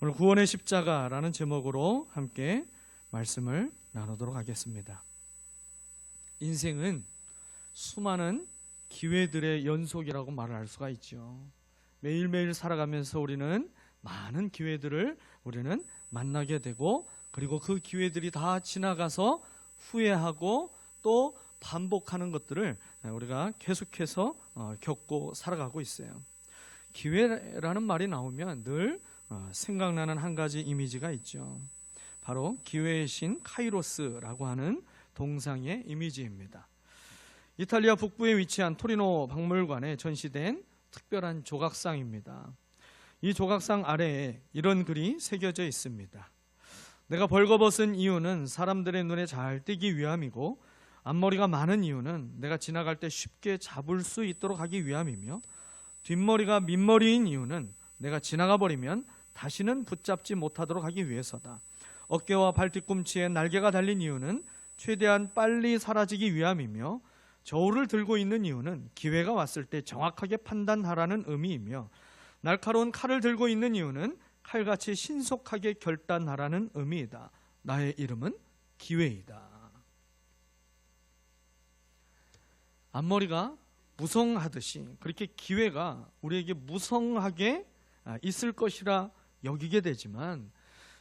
오늘 구원의 십자가라는 제목으로 함께 말씀을 나누도록 하겠습니다. 인생은 수많은 기회들의 연속이라고 말을 할 수가 있죠. 매일매일 살아가면서 우리는 많은 기회들을 우리는 만나게 되고, 그리고 그 기회들이 다 지나가서 후회하고 또 반복하는 것들을 우리가 계속해서 겪고 살아가고 있어요. 기회라는 말이 나오면 늘 생각나는 한 가지 이미지가 있죠. 바로 기회의 신 카이로스라고 하는 동상의 이미지입니다. 이탈리아 북부에 위치한 토리노 박물관에 전시된 특별한 조각상입니다. 이 조각상 아래에 이런 글이 새겨져 있습니다. 내가 벌거벗은 이유는 사람들의 눈에 잘 띄기 위함이고, 앞머리가 많은 이유는 내가 지나갈 때 쉽게 잡을 수 있도록 하기 위함이며, 뒷머리가 민머리인 이유는 내가 지나가 버리면 다시는 붙잡지 못하도록 하기 위해서다. 어깨와 발뒤꿈치에 날개가 달린 이유는 최대한 빨리 사라지기 위함이며, 저울을 들고 있는 이유는 기회가 왔을 때 정확하게 판단하라는 의미이며, 날카로운 칼을 들고 있는 이유는 칼같이 신속하게 결단하라는 의미이다. 나의 이름은 기회이다. 앞머리가 무성하듯이 그렇게 기회가 우리에게 무성하게 있을 것이라 여기게 되지만,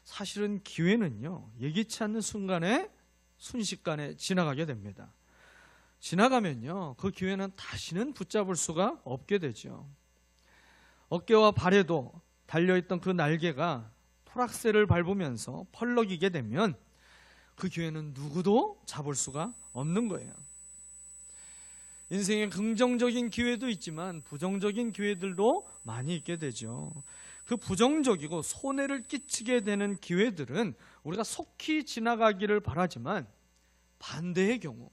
사실은 기회는요, 예기치 않는 순간에 순식간에 지나가게 됩니다. 지나가면요, 그 기회는 다시는 붙잡을 수가 없게 되죠. 어깨와 발에도 달려있던 그 날개가 토락새를 밟으면서 펄럭이게 되면 그 기회는 누구도 잡을 수가 없는 거예요. 인생에 긍정적인 기회도 있지만 부정적인 기회들도 많이 있게 되죠. 그 부정적이고 손해를 끼치게 되는 기회들은 우리가 속히 지나가기를 바라지만, 반대의 경우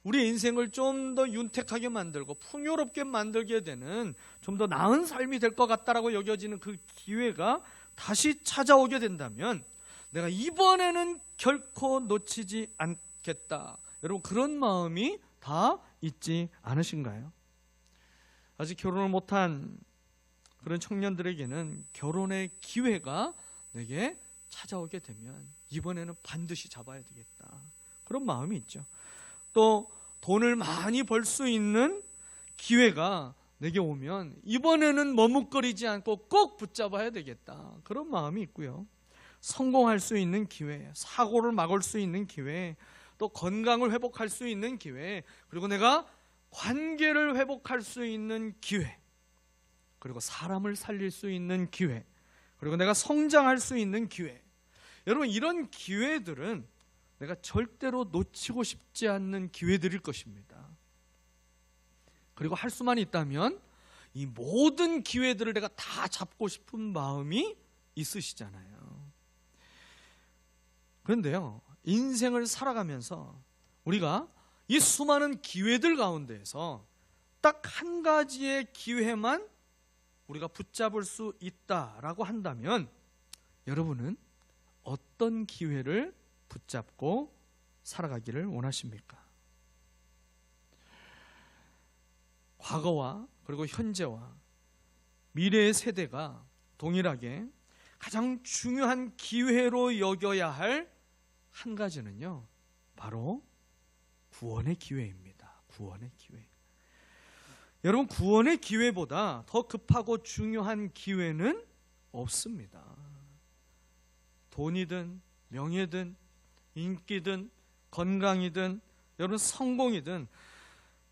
우리 인생을 좀 더 윤택하게 만들고 풍요롭게 만들게 되는 좀 더 나은 삶이 될 것 같다라고 여겨지는 그 기회가 다시 찾아오게 된다면, 내가 이번에는 결코 놓치지 않겠다, 여러분 그런 마음이 다 있지 않으신가요? 아직 결혼을 못한 그런 청년들에게는 결혼의 기회가 내게 찾아오게 되면 이번에는 반드시 잡아야 되겠다, 그런 마음이 있죠. 또 돈을 많이 벌 수 있는 기회가 내게 오면 이번에는 머뭇거리지 않고 꼭 붙잡아야 되겠다, 그런 마음이 있고요. 성공할 수 있는 기회, 사고를 막을 수 있는 기회, 또 건강을 회복할 수 있는 기회, 그리고 내가 관계를 회복할 수 있는 기회, 그리고 사람을 살릴 수 있는 기회, 그리고 내가 성장할 수 있는 기회. 여러분, 이런 기회들은 내가 절대로 놓치고 싶지 않는 기회들일 것입니다. 그리고 할 수만 있다면 이 모든 기회들을 내가 다 잡고 싶은 마음이 있으시잖아요. 그런데요, 인생을 살아가면서 우리가 이 수많은 기회들 가운데에서 딱 한 가지의 기회만 우리가 붙잡을 수 있다라고 한다면, 여러분은 어떤 기회를 붙잡고 살아가기를 원하십니까? 과거와 그리고 현재와 미래의 세대가 동일하게 가장 중요한 기회로 여겨야 할 한 가지는요, 바로 구원의 기회입니다. 구원의 기회. 여러분, 구원의 기회보다 더 급하고 중요한 기회는 없습니다. 돈이든 명예든 인기든 건강이든 여러분 성공이든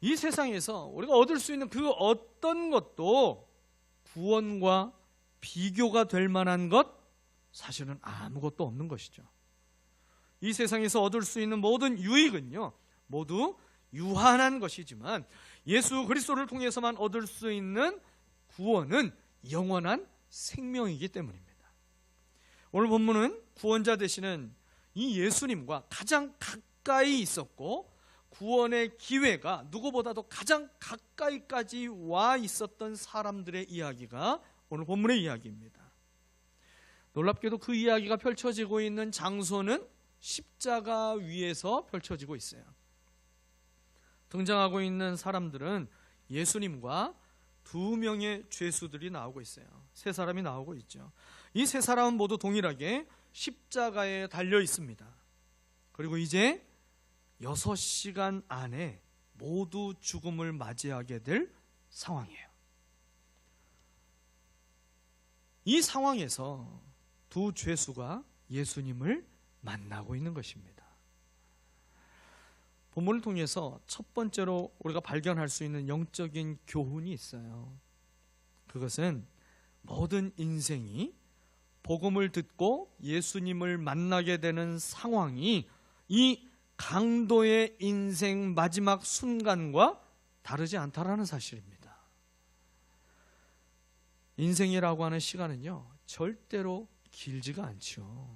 이 세상에서 우리가 얻을 수 있는 그 어떤 것도 구원과 비교가 될 만한 것, 사실은 아무것도 없는 것이죠. 이 세상에서 얻을 수 있는 모든 유익은요, 모두 유한한 것이지만 예수 그리스도를 통해서만 얻을 수 있는 구원은 영원한 생명이기 때문입니다. 오늘 본문은 구원자 되시는 이 예수님과 가장 가까이 있었고, 구원의 기회가 누구보다도 가장 가까이까지 와 있었던 사람들의 이야기가 오늘 본문의 이야기입니다. 놀랍게도 그 이야기가 펼쳐지고 있는 장소는 십자가 위에서 펼쳐지고 있어요. 등장하고 있는 사람들은 예수님과 두 명의 죄수들이 나오고 있어요. 세 사람이 나오고 있죠. 이 세 사람은 모두 동일하게 십자가에 달려 있습니다. 그리고 이제 6시간 안에 모두 죽음을 맞이하게 될 상황이에요. 이 상황에서 두 죄수가 예수님을 만나고 있는 것입니다. 본문을 통해서 첫 번째로 우리가 발견할 수 있는 영적인 교훈이 있어요. 그것은 모든 인생이 복음을 듣고 예수님을 만나게 되는 상황이 이 강도의 인생 마지막 순간과 다르지 않다라는 사실입니다. 인생이라고 하는 시간은요, 절대로 길지가 않죠.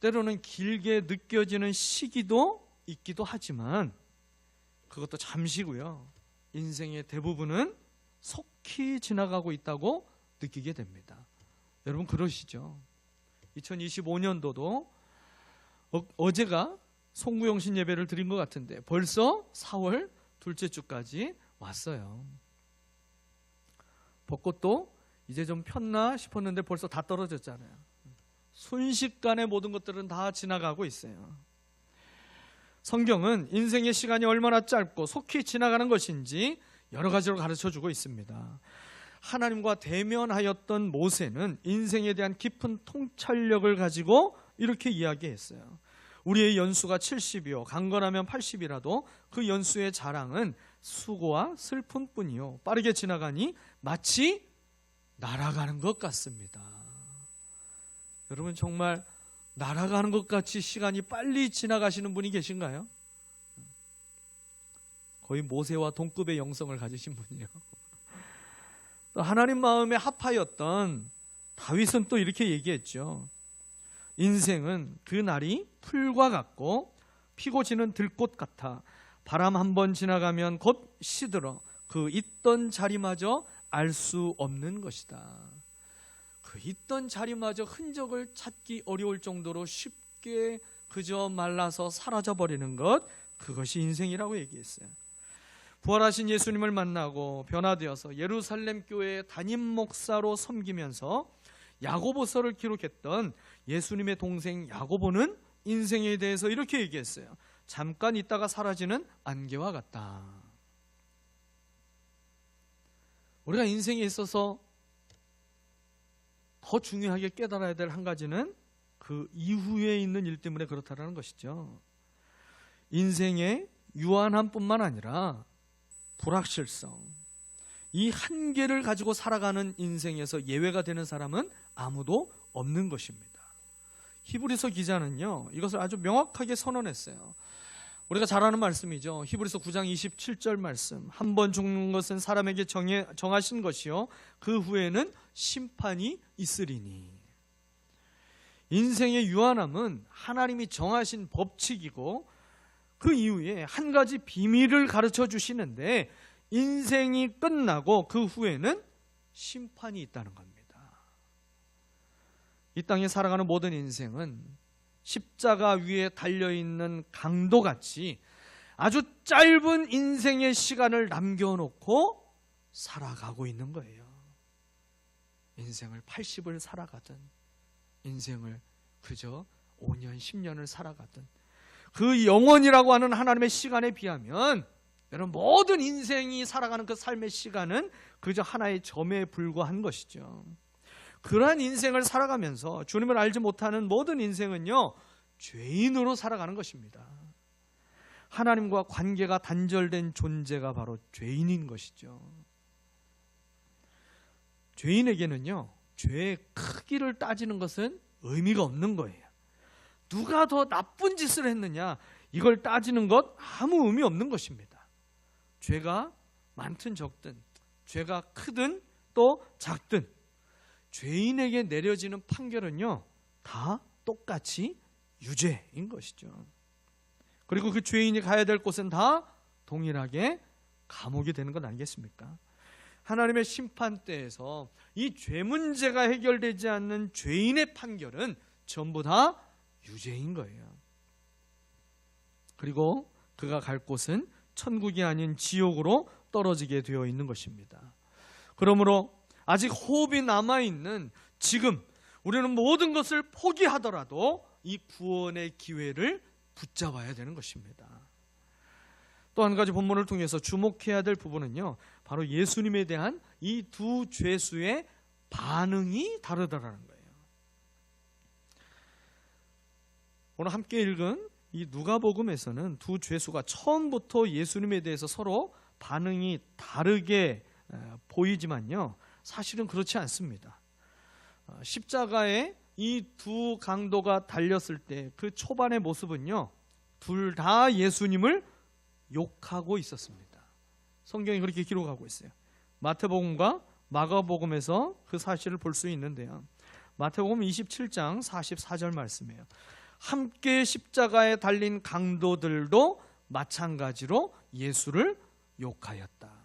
때로는 길게 느껴지는 시기도 있기도 하지만 그것도 잠시고요. 인생의 대부분은 속히 지나가고 있다고 느끼게 됩니다. 여러분 그러시죠? 2025년도도 어제가 송구영신 예배를 드린 것 같은데 벌써 4월 둘째 주까지 왔어요. 벚꽃도 이제 좀 폈나 싶었는데 벌써 다 떨어졌잖아요. 순식간에 모든 것들은 다 지나가고 있어요. 성경은 인생의 시간이 얼마나 짧고 속히 지나가는 것인지 여러 가지로 가르쳐주고 있습니다. 하나님과 대면하였던 모세는 인생에 대한 깊은 통찰력을 가지고 이렇게 이야기했어요. 우리의 연수가 70이요 강건하면 80이라도 그 연수의 자랑은 수고와 슬픔뿐이요 빠르게 지나가니 마치 날아가는 것 같습니다. 여러분 정말 날아가는 것 같이 시간이 빨리 지나가시는 분이 계신가요? 거의 모세와 동급의 영성을 가지신 분이에요. 또 하나님 마음에 합하였던 다윗은 또 이렇게 얘기했죠. 인생은 그 날이 풀과 같고 피고 지는 들꽃 같아 바람 한 번 지나가면 곧 시들어 그 있던 자리마저 알 수 없는 것이다. 그 있던 자리마저 흔적을 찾기 어려울 정도로 쉽게 그저 말라서 사라져버리는 것, 그것이 인생이라고 얘기했어요. 부활하신 예수님을 만나고 변화되어서 예루살렘 교회의 담임 목사로 섬기면서 야고보서를 기록했던 예수님의 동생 야고보는 인생에 대해서 이렇게 얘기했어요. 잠깐 있다가 사라지는 안개와 같다. 우리가 인생에 있어서 더 중요하게 깨달아야 될 한 가지는 그 이후에 있는 일 때문에 그렇다는 것이죠. 인생의 유한함뿐만 아니라 불확실성, 이 한계를 가지고 살아가는 인생에서 예외가 되는 사람은 아무도 없는 것입니다. 히브리서 기자는요, 이것을 아주 명확하게 선언했어요. 우리가 잘 아는 말씀이죠. 히브리서 9장 27절 말씀. 한 번 죽는 것은 사람에게 정하신 것이요 그 후에는 심판이 있으리니. 인생의 유한함은 하나님이 정하신 법칙이고 그 이후에 한 가지 비밀을 가르쳐 주시는데 인생이 끝나고 그 후에는 심판이 있다는 겁니다. 이 땅에 살아가는 모든 인생은 십자가 위에 달려있는 강도같이 아주 짧은 인생의 시간을 남겨놓고 살아가고 있는 거예요. 인생을 80을 살아가든 인생을 그저 5년, 10년을 살아가든 그 영원이라고 하는 하나님의 시간에 비하면 여러분 모든 인생이 살아가는 그 삶의 시간은 그저 하나의 점에 불과한 것이죠. 그러한 인생을 살아가면서 주님을 알지 못하는 모든 인생은요 죄인으로 살아가는 것입니다. 하나님과 관계가 단절된 존재가 바로 죄인인 것이죠. 죄인에게는요 죄의 크기를 따지는 것은 의미가 없는 거예요. 누가 더 나쁜 짓을 했느냐 이걸 따지는 것 아무 의미 없는 것입니다. 죄가 많든 적든 죄가 크든 또 작든 죄인에게 내려지는 판결은요 다 똑같이 유죄인 것이죠. 그리고 그 죄인이 가야 될 곳은 다 동일하게 감옥이 되는 것 아니겠습니까? 하나님의 심판대에서 이 죄 문제가 해결되지 않는 죄인의 판결은 전부 다 유죄인 거예요. 그리고 그가 갈 곳은 천국이 아닌 지옥으로 떨어지게 되어 있는 것입니다. 그러므로 아직 호흡이 남아있는 지금 우리는 모든 것을 포기하더라도 이 구원의 기회를 붙잡아야 되는 것입니다. 또 한 가지 본문을 통해서 주목해야 될 부분은요, 바로 예수님에 대한 이 두 죄수의 반응이 다르다라는 거예요. 오늘 함께 읽은 이 누가복음에서는 두 죄수가 처음부터 예수님에 대해서 서로 반응이 다르게 보이지만요, 사실은 그렇지 않습니다. 십자가에 이 두 강도가 달렸을 때 그 초반의 모습은요, 둘 다 예수님을 욕하고 있었습니다. 성경이 그렇게 기록하고 있어요. 마태복음과 마가복음에서 그 사실을 볼 수 있는데요, 마태복음 27장 44절 말씀이에요. 함께 십자가에 달린 강도들도 마찬가지로 예수를 욕하였다.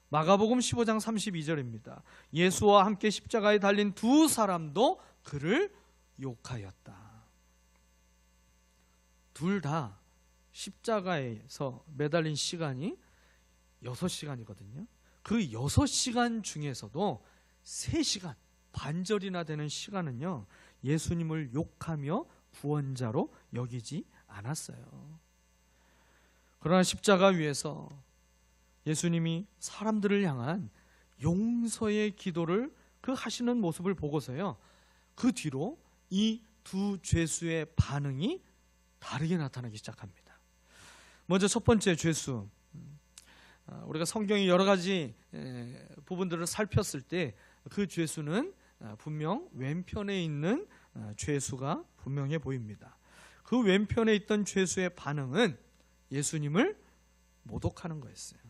마가복음 15장 32절입니다. 예수와 함께 십자가에 달린 두 사람도 그를 욕하였다. 둘 다 십자가에서 매달린 시간이 6시간이거든요. 그 6시간 중에서도 3시간, 반절이나 되는 시간은요, 예수님을 욕하며 구원자로 여기지 않았어요. 그러나 십자가 위에서 예수님이 사람들을 향한 용서의 기도를 그 하시는 모습을 보고서요, 그 뒤로 이 두 죄수의 반응이 다르게 나타나기 시작합니다. 먼저 첫 번째 죄수, 우리가 성경의 여러 가지 부분들을 살폈을 때 그 죄수는 분명 왼편에 있는 죄수가 분명해 보입니다. 그 왼편에 있던 죄수의 반응은 예수님을 모독하는 거였어요.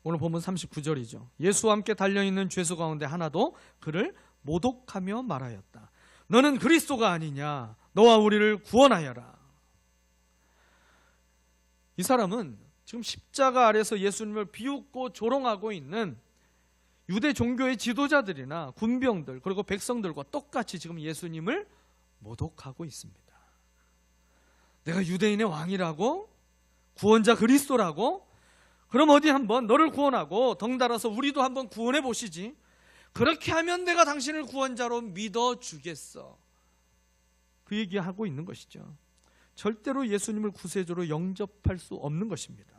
오늘 본문 39절이죠. 예수와 함께 달려있는 죄수 가운데 하나도 그를 모독하며 말하였다. 너는 그리스도가 아니냐? 너와 우리를 구원하여라. 이 사람은 지금 십자가 아래서 예수님을 비웃고 조롱하고 있는 유대 종교의 지도자들이나 군병들 그리고 백성들과 똑같이 지금 예수님을 모독하고 있습니다. 내가 유대인의 왕이라고? 구원자 그리스도라고? 그럼 어디 한번 너를 구원하고 덩달아서 우리도 한번 구원해 보시지. 그렇게 하면 내가 당신을 구원자로 믿어주겠어. 그 얘기하고 있는 것이죠. 절대로 예수님을 구세주로 영접할 수 없는 것입니다.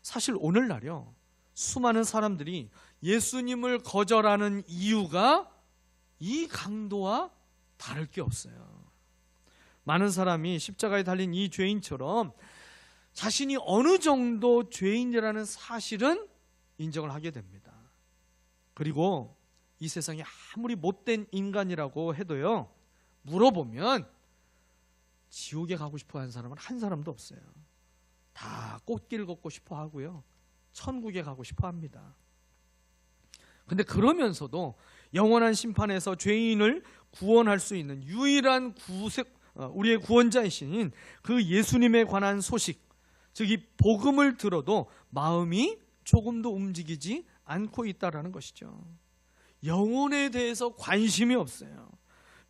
사실 오늘날요, 수많은 사람들이 예수님을 거절하는 이유가 이 강도와 다를 게 없어요. 많은 사람이 십자가에 달린 이 죄인처럼 자신이 어느 정도 죄인이라는 사실은 인정을 하게 됩니다. 그리고 이 세상에 아무리 못된 인간이라고 해도요, 물어보면 지옥에 가고 싶어 하는 사람은 한 사람도 없어요. 다 꽃길 걷고 싶어 하고요, 천국에 가고 싶어 합니다. 근데 그러면서도 영원한 심판에서 죄인을 구원할 수 있는 유일한 우리의 구원자이신 그 예수님에 관한 소식, 즉 이 복음을 들어도 마음이 조금도 움직이지 않고 있다라는 것이죠. 영혼에 대해서 관심이 없어요.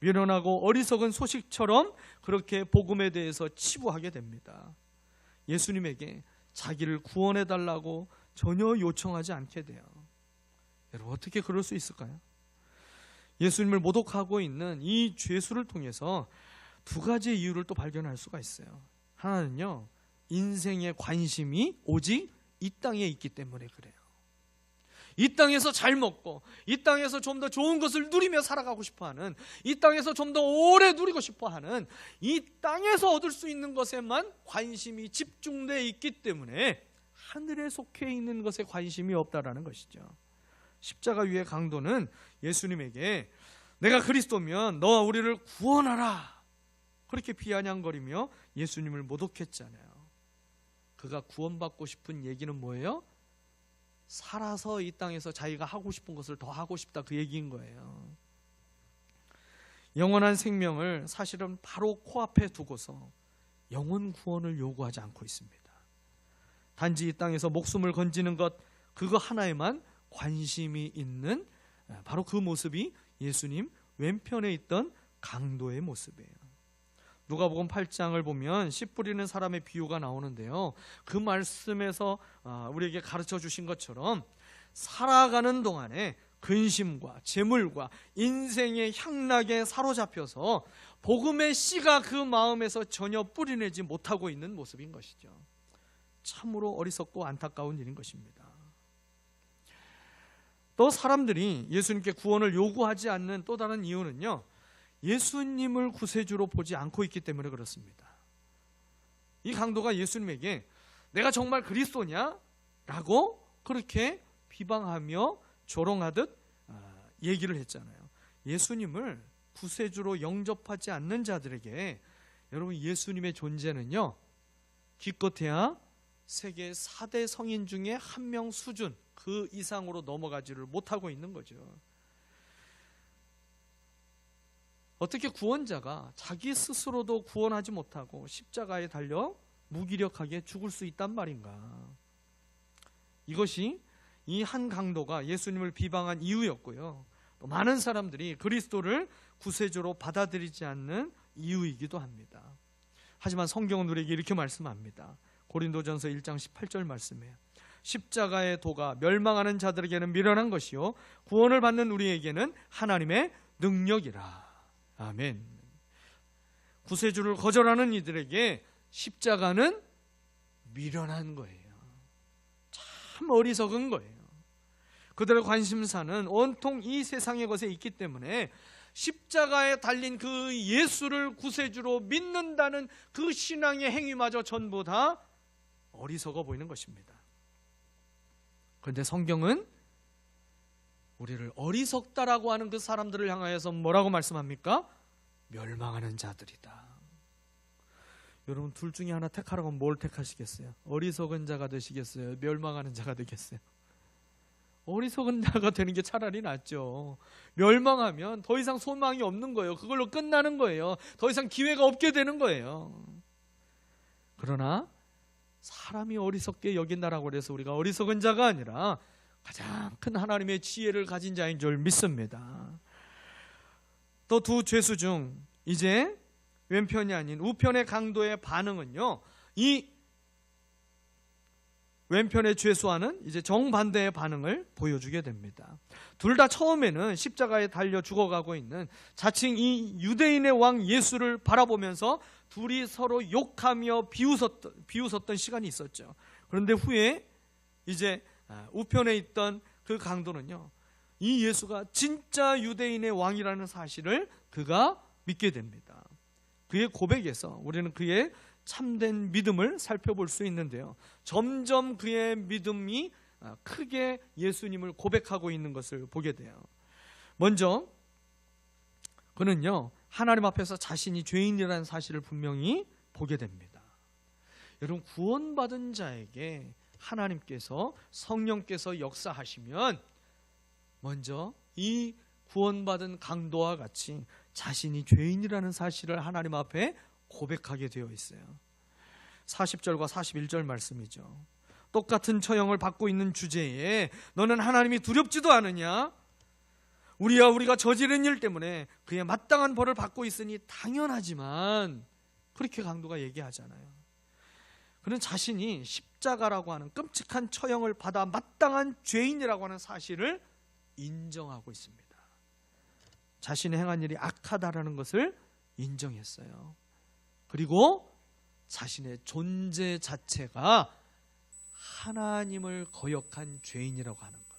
미련하고 어리석은 소식처럼 그렇게 복음에 대해서 치부하게 됩니다. 예수님에게 자기를 구원해달라고 전혀 요청하지 않게 돼요. 여러분, 어떻게 그럴 수 있을까요? 예수님을 모독하고 있는 이 죄수를 통해서 두 가지 이유를 또 발견할 수가 있어요. 하나는요, 인생의 관심이 오직 이 땅에 있기 때문에 그래요. 이 땅에서 잘 먹고 이 땅에서 좀 더 좋은 것을 누리며 살아가고 싶어하는, 이 땅에서 좀 더 오래 누리고 싶어하는, 이 땅에서 얻을 수 있는 것에만 관심이 집중되어 있기 때문에 하늘에 속해 있는 것에 관심이 없다라는 것이죠. 십자가 위의 강도는 예수님에게 내가 그리스도면 너와 우리를 구원하라, 그렇게 비아냥거리며 예수님을 모독했잖아요. 그가 구원받고 싶은 얘기는 뭐예요? 살아서 이 땅에서 자기가 하고 싶은 것을 더 하고 싶다, 그 얘기인 거예요. 영원한 생명을 사실은 바로 코앞에 두고서 영혼 구원을 요구하지 않고 있습니다. 단지 이 땅에서 목숨을 건지는 것, 그거 하나에만 관심이 있는 바로 그 모습이 예수님 왼편에 있던 강도의 모습이에요. 누가복음 8장을 보면 씨 뿌리는 사람의 비유가 나오는데요, 그 말씀에서 우리에게 가르쳐 주신 것처럼 살아가는 동안에 근심과 재물과 인생의 향락에 사로잡혀서 복음의 씨가 그 마음에서 전혀 뿌리내지 못하고 있는 모습인 것이죠. 참으로 어리석고 안타까운 일인 것입니다. 또 사람들이 예수님께 구원을 요구하지 않는 또 다른 이유는요, 예수님을 구세주로 보지 않고 있기 때문에 그렇습니다. 이 강도가 예수님에게 내가 정말 그리스도냐? 라고 그렇게 비방하며 조롱하듯 얘기를 했잖아요. 예수님을 구세주로 영접하지 않는 자들에게 여러분, 예수님의 존재는요, 기껏해야 세계 4대 성인 중에 한 명 수준, 그 이상으로 넘어가지를 못하고 있는 거죠. 어떻게 구원자가 자기 스스로도 구원하지 못하고 십자가에 달려 무기력하게 죽을 수 있단 말인가? 이것이 이 한 강도가 예수님을 비방한 이유였고요, 또 많은 사람들이 그리스도를 구세주로 받아들이지 않는 이유이기도 합니다. 하지만 성경은 우리에게 이렇게 말씀합니다. 고린도전서 1장 18절 말씀에 십자가의 도가 멸망하는 자들에게는 미련한 것이요 구원을 받는 우리에게는 하나님의 능력이라. 아멘. 구세주를 거절하는 이들에게 십자가는 미련한 거예요. 참 어리석은 거예요. 그들의 관심사는 온통 이 세상의 것에 있기 때문에 십자가에 달린 그 예수를 구세주로 믿는다는 그 신앙의 행위마저 전부 다 어리석어 보이는 것입니다. 그런데 성경은 우리를 어리석다라고 하는 그 사람들을 향하여서 뭐라고 말씀합니까? 멸망하는 자들이다. 여러분, 둘 중에 하나 택하라고 하면 뭘 택하시겠어요? 어리석은 자가 되시겠어요? 멸망하는 자가 되겠어요? 어리석은 자가 되는 게 차라리 낫죠. 멸망하면 더 이상 소망이 없는 거예요. 그걸로 끝나는 거예요. 더 이상 기회가 없게 되는 거예요. 그러나 사람이 어리석게 여긴다라고 해서 우리가 어리석은 자가 아니라 가장 큰 하나님의 지혜를 가진 자인 줄 믿습니다. 또 두 죄수 중 이제 왼편이 아닌 우편의 강도의 반응은요, 이 왼편의 죄수와는 이제 정반대의 반응을 보여주게 됩니다. 둘 다 처음에는 십자가에 달려 죽어가고 있는 자칭 이 유대인의 왕 예수를 바라보면서 둘이 서로 욕하며 비웃었던 시간이 있었죠. 그런데 후에 이제 우편에 있던 그 강도는요, 이 예수가 진짜 유대인의 왕이라는 사실을 그가 믿게 됩니다. 그의 고백에서 우리는 그의 참된 믿음을 살펴볼 수 있는데요, 점점 그의 믿음이 크게 예수님을 고백하고 있는 것을 보게 돼요. 먼저 그는요, 하나님 앞에서 자신이 죄인이라는 사실을 분명히 보게 됩니다. 여러분, 구원받은 자에게 하나님께서, 성령께서 역사하시면 먼저 이 구원받은 강도와 같이 자신이 죄인이라는 사실을 하나님 앞에 고백하게 되어 있어요. 40절과 41절 말씀이죠. 똑같은 처형을 받고 있는 주제에 너는 하나님이 두렵지도 않으냐? 우리가 저지른 일 때문에 그의 마땅한 벌을 받고 있으니 당연하지만, 그렇게 강도가 얘기하잖아요. 그는 자신이 십자가라고 하는 끔찍한 처형을 받아 마땅한 죄인이라고 하는 사실을 인정하고 있습니다. 자신이 행한 일이 악하다라는 것을 인정했어요. 그리고 자신의 존재 자체가 하나님을 거역한 죄인이라고 하는 것,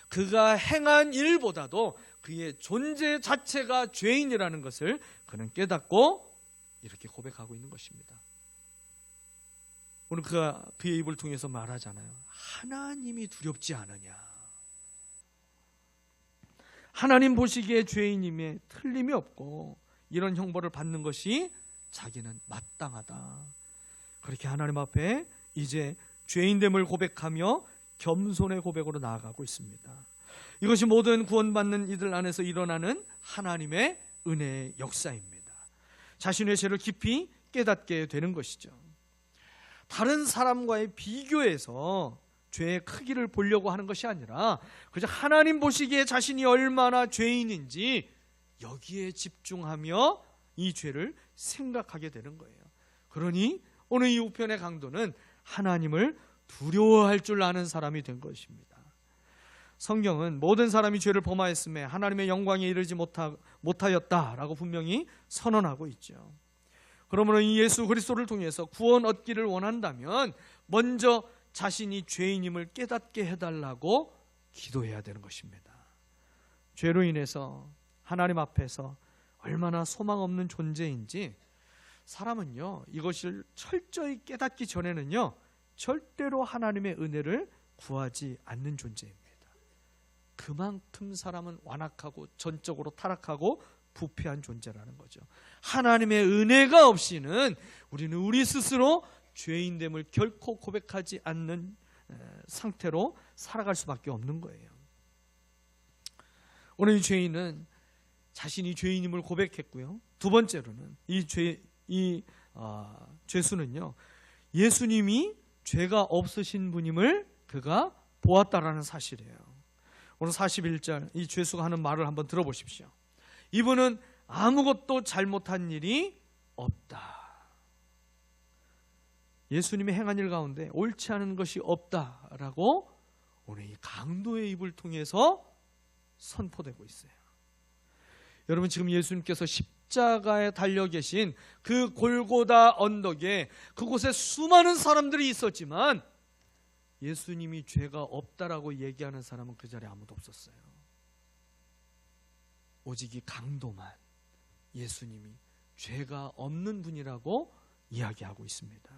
그가 행한 일보다도 그의 존재 자체가 죄인이라는 것을 그는 깨닫고 이렇게 고백하고 있는 것입니다. 오늘 그가 그의 입을 통해서 말하잖아요. 하나님이 두렵지 않으냐? 하나님 보시기에 죄인임에 틀림이 없고 이런 형벌을 받는 것이 자기는 마땅하다. 그렇게 하나님 앞에 이제 죄인됨을 고백하며 겸손의 고백으로 나아가고 있습니다. 이것이 모든 구원받는 이들 안에서 일어나는 하나님의 은혜의 역사입니다. 자신의 죄를 깊이 깨닫게 되는 것이죠. 다른 사람과의 비교에서 죄의 크기를 보려고 하는 것이 아니라 그저 하나님 보시기에 자신이 얼마나 죄인인지 여기에 집중하며 이 죄를 생각하게 되는 거예요. 그러니 오늘 이 우편의 강도는 하나님을 두려워할 줄 아는 사람이 된 것입니다. 성경은 모든 사람이 죄를 범하였음에 하나님의 영광에 이르지 못하였다라고 분명히 선언하고 있죠. 그러므로 이 예수 그리스도를 통해서 구원 얻기를 원한다면 먼저 자신이 죄인임을 깨닫게 해달라고 기도해야 되는 것입니다. 죄로 인해서 하나님 앞에서 얼마나 소망 없는 존재인지 사람은요, 이것을 철저히 깨닫기 전에는요, 절대로 하나님의 은혜를 구하지 않는 존재입니다. 그만큼 사람은 완악하고 전적으로 타락하고 부패한 존재라는 거죠. 하나님의 은혜가 없이는 우리는 우리 스스로 죄인됨을 결코 고백하지 않는 상태로 살아갈 수밖에 없는 거예요. 오늘 이 죄인은 자신이 죄인임을 고백했고요. 두 번째로는 이 죄수는요, 예수님이 죄가 없으신 분임을 그가 보았다라는 사실이에요. 오늘 41절 이 죄수가 하는 말을 한번 들어보십시오. 이분은 아무것도 잘못한 일이 없다. 예수님이 행한 일 가운데 옳지 않은 것이 없다라고 오늘 이 강도의 입을 통해서 선포되고 있어요. 여러분, 지금 예수님께서 십자가에 달려 계신 그 골고다 언덕에 그곳에 수많은 사람들이 있었지만 예수님이 죄가 없다라고 얘기하는 사람은 그 자리에 아무도 없었어요. 오직 이 강도만 예수님이 죄가 없는 분이라고 이야기하고 있습니다.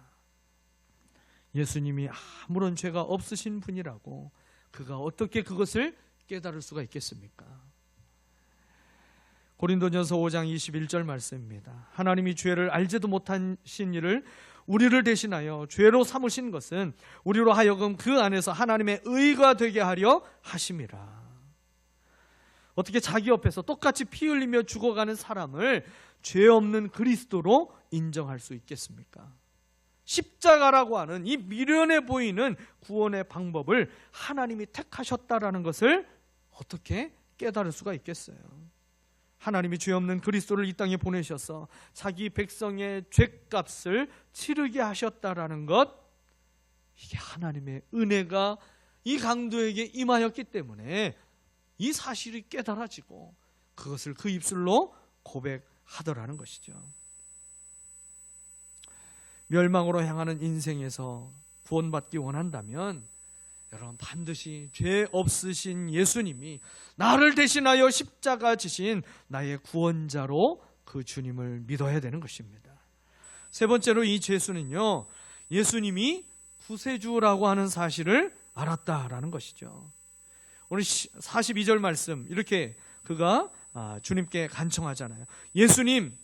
예수님이 아무런 죄가 없으신 분이라고 그가 어떻게 그것을 깨달을 수가 있겠습니까? 고린도전서 5장 21절 말씀입니다. 하나님이 죄를 알지도 못하신 이를 우리를 대신하여 죄로 삼으신 것은 우리로 하여금 그 안에서 하나님의 의가 되게 하려 하심이라. 어떻게 자기 옆에서 똑같이 피 흘리며 죽어가는 사람을 죄 없는 그리스도로 인정할 수 있겠습니까? 십자가라고 하는 이 미련해 보이는 구원의 방법을 하나님이 택하셨다라는 것을 어떻게 깨달을 수가 있겠어요? 하나님이 죄 없는 그리스도를 이 땅에 보내셔서 자기 백성의 죄값을 치르게 하셨다라는 것, 이게 하나님의 은혜가 이 강도에게 임하였기 때문에 이 사실이 깨달아지고 그것을 그 입술로 고백하더라는 것이죠. 멸망으로 향하는 인생에서 구원받기 원한다면 여러분, 반드시 죄 없으신 예수님이 나를 대신하여 십자가 지신 나의 구원자로 그 주님을 믿어야 되는 것입니다. 세 번째로 이 죄수는요, 예수님이 구세주라고 하는 사실을 알았다라는 것이죠. 오늘 42절 말씀 이렇게 그가 주님께 간청하잖아요. 예수님,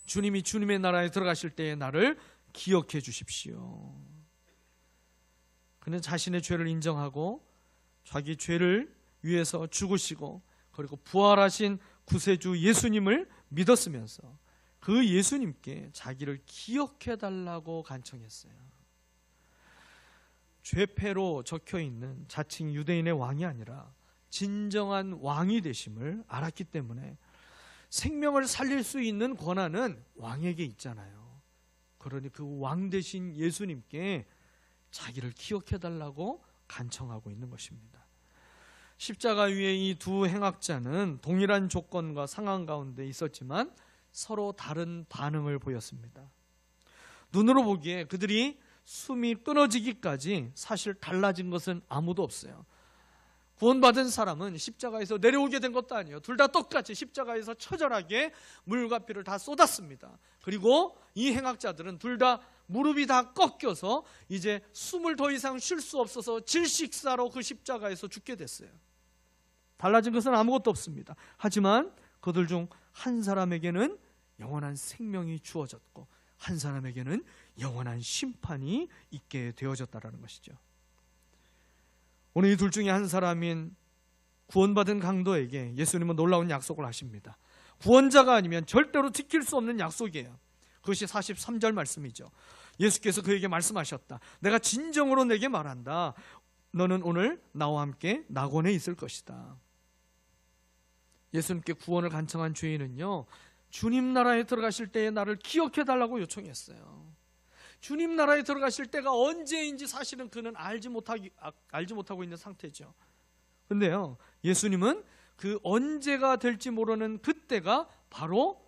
주님이 주님의 나라에 들어가실 때에 나를 기억해 주십시오. 그는 자신의 죄를 인정하고 자기 죄를 위해서 죽으시고 그리고 부활하신 구세주 예수님을 믿었으면서 그 예수님께 자기를 기억해 달라고 간청했어요. 죄패로 적혀있는 자칭 유대인의 왕이 아니라 진정한 왕이 되심을 알았기 때문에 생명을 살릴 수 있는 권한은 왕에게 있잖아요. 그러니 그 왕 되신 예수님께 자기를 기억해달라고 간청하고 있는 것입니다. 십자가 위에 이 두 행악자는 동일한 조건과 상황 가운데 있었지만 서로 다른 반응을 보였습니다. 눈으로 보기에 그들이 숨이 끊어지기까지 사실 달라진 것은 아무도 없어요. 구원받은 사람은 십자가에서 내려오게 된 것도 아니에요. 둘 다 똑같이 십자가에서 처절하게 물과 피를 다 쏟았습니다. 그리고 이 행악자들은 둘 다 무릎이 다 꺾여서 이제 숨을 더 이상 쉴 수 없어서 질식사로 그 십자가에서 죽게 됐어요. 달라진 것은 아무것도 없습니다. 하지만 그들 중 한 사람에게는 영원한 생명이 주어졌고 한 사람에게는 영원한 심판이 있게 되어졌다는 것이죠. 오늘 이 둘 중에 한 사람인 구원받은 강도에게 예수님은 놀라운 약속을 하십니다. 구원자가 아니면 절대로 지킬 수 없는 약속이에요. 그것이 43절 말씀이죠. 예수께서 그에게 말씀하셨다. 내가 진정으로 내게 말한다. 너는 오늘 나와 함께 낙원에 있을 것이다. 예수님께 구원을 간청한 죄인은요, 주님 나라에 들어가실 때에 나를 기억해달라고 요청했어요. 주님 나라에 들어가실 때가 언제인지 사실은 그는 알지 못하고 있는 상태죠. 근데요, 예수님은 그 언제가 될지 모르는 그때가 바로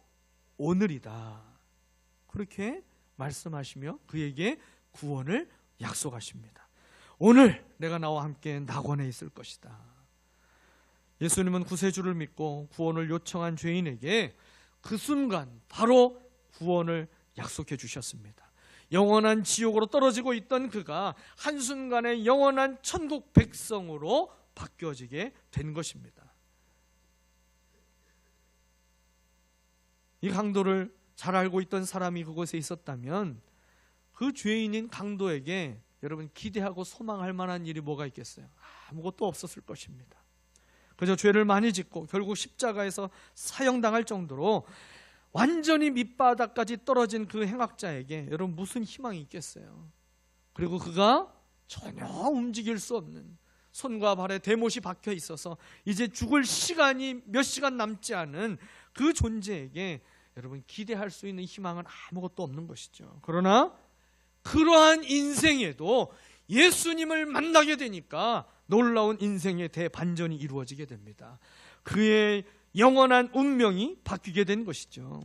오늘이다, 그렇게 말씀하시며 그에게 구원을 약속하십니다. 오늘 내가 나와 함께 낙원에 있을 것이다. 예수님은 구세주를 믿고 구원을 요청한 죄인에게 그 순간 바로 구원을 약속해 주셨습니다. 영원한 지옥으로 떨어지고 있던 그가 한순간에 영원한 천국 백성으로 바뀌어지게 된 것입니다. 이 강도를 잘 알고 있던 사람이 그곳에 있었다면 그 죄인인 강도에게 여러분 기대하고 소망할 만한 일이 뭐가 있겠어요? 아무것도 없었을 것입니다. 그저 죄를 많이 짓고 결국 십자가에서 사형당할 정도로 완전히 밑바닥까지 떨어진 그 행악자에게 여러분 무슨 희망이 있겠어요? 그리고 그가 전혀 움직일 수 없는, 손과 발에 대못이 박혀 있어서 이제 죽을 시간이 몇 시간 남지 않은 그 존재에게 여러분 기대할 수 있는 희망은 아무것도 없는 것이죠. 그러나 그러한 인생에도 예수님을 만나게 되니까 놀라운 인생의 대반전이 이루어지게 됩니다. 그의 영원한 운명이 바뀌게 된 것이죠.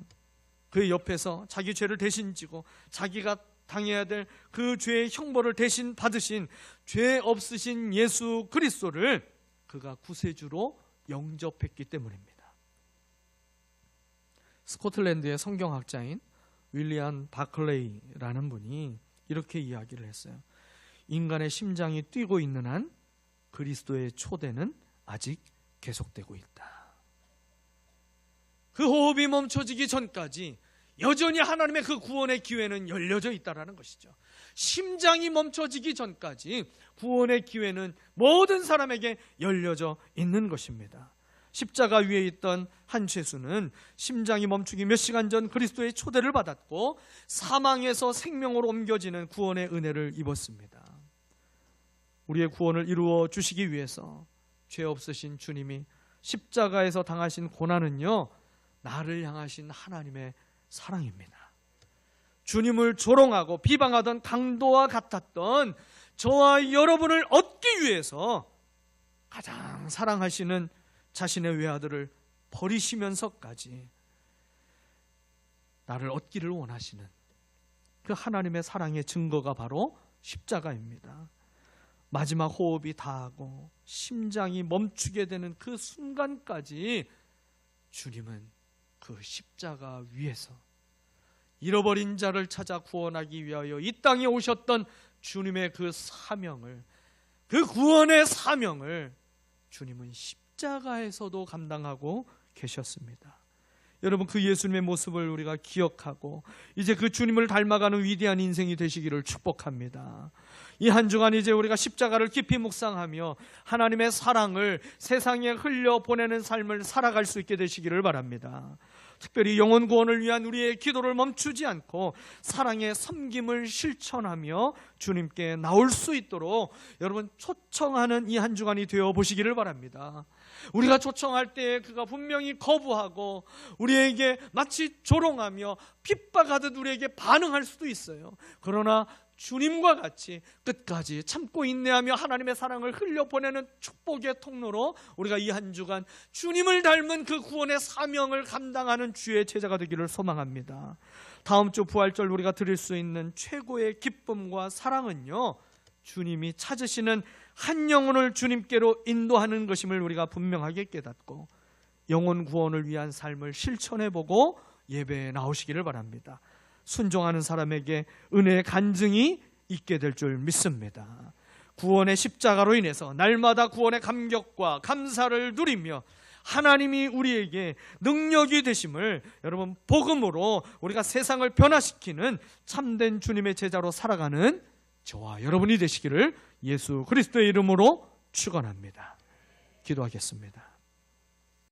그의 옆에서 자기 죄를 대신 지고 자기가 당해야 될 그 죄의 형벌을 대신 받으신 죄 없으신 예수 그리스도를 그가 구세주로 영접했기 때문입니다. 스코틀랜드의 성경학자인 윌리엄 바클레이라는 분이 이렇게 이야기를 했어요. 인간의 심장이 뛰고 있는 한 그리스도의 초대는 아직 계속되고 있다. 그 호흡이 멈춰지기 전까지 여전히 하나님의 그 구원의 기회는 열려져 있다는 것이죠. 심장이 멈춰지기 전까지 구원의 기회는 모든 사람에게 열려져 있는 것입니다. 십자가 위에 있던 한 죄수는 심장이 멈추기 몇 시간 전 그리스도의 초대를 받았고 사망에서 생명으로 옮겨지는 구원의 은혜를 입었습니다. 우리의 구원을 이루어 주시기 위해서 죄 없으신 주님이 십자가에서 당하신 고난은요, 나를 향하신 하나님의 사랑입니다. 주님을 조롱하고 비방하던 강도와 같았던 저와 여러분을 얻기 위해서 가장 사랑하시는 자신의 외아들을 버리시면서까지 나를 얻기를 원하시는 그 하나님의 사랑의 증거가 바로 십자가입니다. 마지막 호흡이 다하고 심장이 멈추게 되는 그 순간까지 주님은 그 십자가 위에서 잃어버린 자를 찾아 구원하기 위하여 이 땅에 오셨던 주님의 그 사명을, 그 구원의 사명을 주님은 십자가에서도 감당하고 계셨습니다. 여러분, 그 예수님의 모습을 우리가 기억하고 이제 그 주님을 닮아가는 위대한 인생이 되시기를 축복합니다. 이 한 주간 이제 우리가 십자가를 깊이 묵상하며 하나님의 사랑을 세상에 흘려보내는 삶을 살아갈 수 있게 되시기를 바랍니다. 특별히 영혼 구원을 위한 우리의 기도를 멈추지 않고 사랑의 섬김을 실천하며 주님께 나올 수 있도록 여러분 초청하는 이 한 주간이 되어 보시기를 바랍니다. 우리가 초청할 때 그가 분명히 거부하고 우리에게 마치 조롱하며 핍박하듯 우리에게 반응할 수도 있어요. 그러나 주님과 같이 끝까지 참고 인내하며 하나님의 사랑을 흘려보내는 축복의 통로로 우리가 이 한 주간 주님을 닮은 그 구원의 사명을 감당하는 주의 제자가 되기를 소망합니다. 다음 주 부활절 우리가 드릴 수 있는 최고의 기쁨과 사랑은요, 주님이 찾으시는 한 영혼을 주님께로 인도하는 것임을 우리가 분명하게 깨닫고 영혼 구원을 위한 삶을 실천해보고 예배에 나오시기를 바랍니다. 순종하는 사람에게 은혜의 간증이 있게 될 줄 믿습니다. 구원의 십자가로 인해서 날마다 구원의 감격과 감사를 누리며 하나님이 우리에게 능력이 되심을 여러분 복음으로 우리가 세상을 변화시키는 참된 주님의 제자로 살아가는 저와 여러분이 되시기를 예수 그리스도의 이름으로 축원합니다. 기도하겠습니다.